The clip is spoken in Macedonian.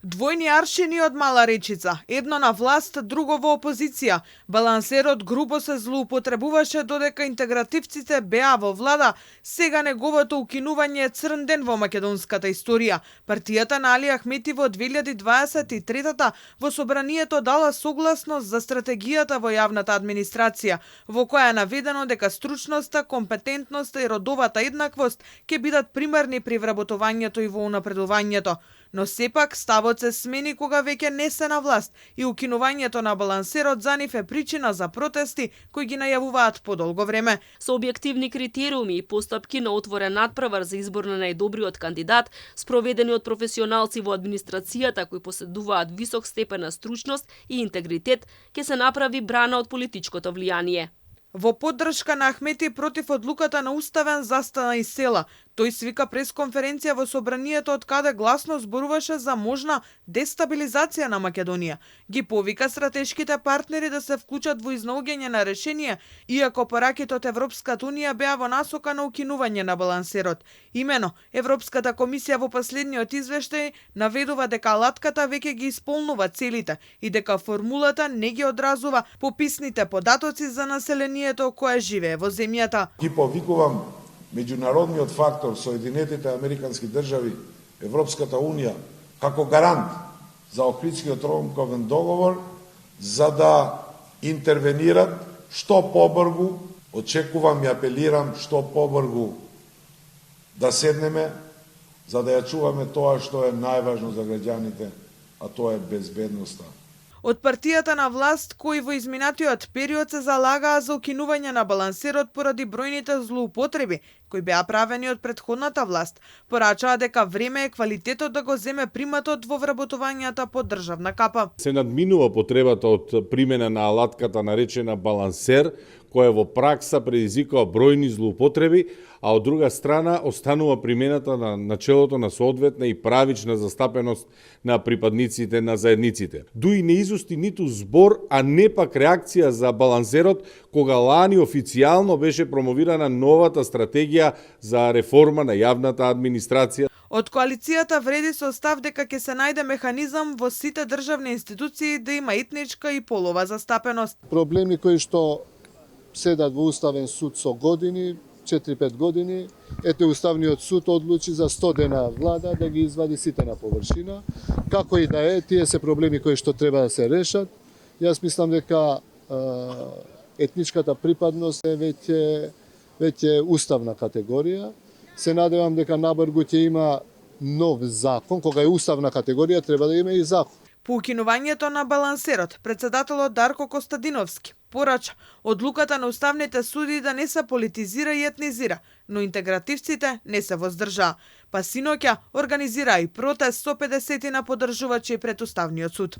Двојни аршини од Мала Речица, едно на власт, друго во опозиција. Балансерот грубо се злоупотребуваше додека интегративците беа во влада. Сега неговото укинување е црн ден во македонската историја. Партијата на Али Ахмети во 2023 во собранието дала согласност за стратегијата во јавната администрација, во која е наведено дека стручноста, компетентноста и родовата еднаквост ќе бидат примерни при вработувањето и во унапредувањето. Но сепак ставот се смени кога веќе не се на власт и укинувањето на балансерот за нив е причина за протести кои ги најавуваат подолго време. Со објективни критериуми и постапки на отворен надпревар за избор на најдобриот кандидат, спроведени од професионалци во администрацијата кои поседуваат висок степен на стручност и интегритет, ќе се направи брана од политичкото влијание. Во поддршка на Ахмети против одлуката на Уставен застана и села. Тој свика пресконференција во собранието од каде гласно зборуваше за можна дестабилизација на Македонија. Ги повика стратешките партнери да се вклучат во изнаоѓање на решение, иако пораките од Европската унија беа во насока на укинување на балансерот. Имено, Европската комисија во последниот извештај наведува дека алатката веќе ги исполнува целите и дека формулата не ги одразува пописните податоци за населението кое живее во земјата. Ги повикувам меѓународниот фактор, Соединетите Американски држави, Европската унија, како гарант за Охридскиот рамковен договор, за да интервенират што побрзо, очекувам и апелирам што побрзо да седнеме, за да ја чуваме тоа што е најважно за граѓаните, а тоа е безбедноста. Од партијата на власт, кои во изминатиот период се залагаа за укинување на балансерот поради бројните злоупотреби кои беа правени од претходната власт, порачаа дека време е квалитетот да го земе приматот во вработувањата по државна капа. Се надминува потребата од примена на алатката наречена балансер, која во пракса предизвикува бројни злоупотреби, а од друга страна останува примената на начелото на соодветна и правична застапеност на припадниците на заедниците. Дуи не изусти ниту збор, а не пак реакција за балансерот, кога лани официјално беше промовирана новата стратегија за реформа на јавната администрација. Од коалицијата вреди со став дека ќе се најде механизам во сите државни институции да има етничка и полова застапеност. Проблеми кои што седат во Уставен суд со години, 4-5 години, ете Уставниот суд одлучи за 100 дена влада да ги извади сите на површина. Како и да е, тие се проблеми кои што треба да се решат. Јас мислам дека етничката припадност е веќе уставна категорија. Се надевам дека набрзо ќе има нов закон, кога е уставна категорија треба да има и закон. По укинувањето на балансерот, председателот Дарко Костадиновски порача одлуката на уставните суди да не се политизира и етнизира, но интегративците не се воздржаа. Па синоќа организираа и протест со 50 на поддржувачи пред Уставниот суд.